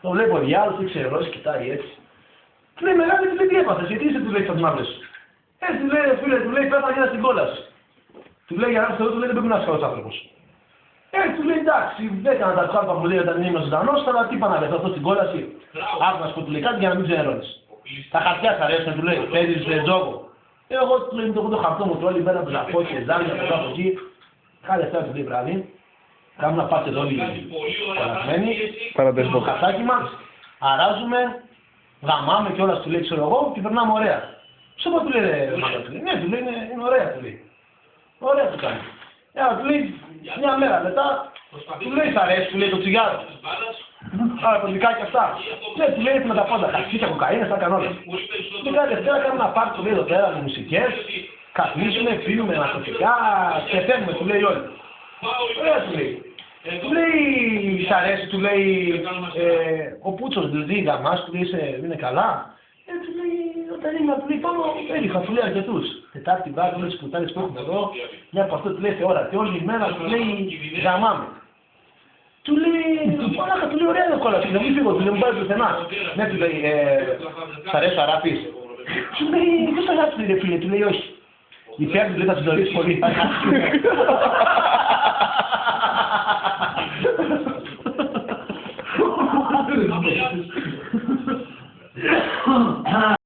Το βλέπω ο διάλογος, δεν ξέρω, κοιτάει έτσι. Του λέει μεγάλη, του λέει τι έπαθες, γιατί είσαι, του λέει, στα μαύρες σου. Έτσι του λέει, φίλε, του λέει, πέθανε ένα στην κόλαση. Του λέει, για να Θεό, του λέει, δεν πρέπει να είσαι καλός άνθρωπος. Έτσι του λέει, εντάξει, δεν έκανα τα τσάλπα που λέει όταν ήμουν ζωντανός, αλλά τι είπα να πεθώ αυτό στην κόλαση. Άκου να σου πω, του λέει κάτι για να μην ξενερώνεις. Τα χαρτιά σ' αρέσουν, του λέει, παίζεις τζόγο. Εγώ του λέει, το χαρτό μου όλη μέρα που ζαχώ και ζάρια από εδώ από εκεί. Κάθε αυτά του λέει βράδυ. Κάνουμε να πάτε εδώ όλοι κορασμένοι. Το χαρτάκι μας, αράζουμε, γαμάμε και όλα του λέει, ξέρω εγώ, και περνάμε ωραία. Σου πω του λέει, ναι, του λέει, είναι ωραία του λέει. Ωραία του κάνει. Του λέει, μια μέρα μετά, του λέει, σ' αρέσει, του λέει το τσιγάρο. Άρα κωδικά και αυτά. Ναι, του λέει με τα πάντα, χαρτιά, κοκαίνια, στα κανόνες. Και κάθε Δευτέρα κάνουμε ένα πάρτι, του λέει εδώ πέρα με μουσικές, καθίσουμε, πίνουμε ναρκωτικά και παίρνουμε, του λέει όλοι. Ωραία του λέει. Του λέει, σ' αρέσει, του λέει, ο Πούτσος δηλαδή, η γαμάς, του λέει, είναι καλά. Του λέει, όταν ήμουν, του λέει, πάνω, έριχα, του λέει αρκετούς. Τετάρτη βάρη, όλες τις κουτάλες που έχουμε εδώ, μια από αυτό του λέει θεώρα. Και όλη η μέρα του λέει, γαμάμε. Του λέει, μαλάκα, του λέει, ωραία είναι κόλλαση, να μην φύγω, του λέει, μου πάρει πουθενά. Ναι, του λέει, σ' αρέσει ο αράπης. Του λέει, δεν σ' αρέσει, φίλε, του λέει, όχι. Η φιάρτη του λέει, θα συντορίσει πολύ.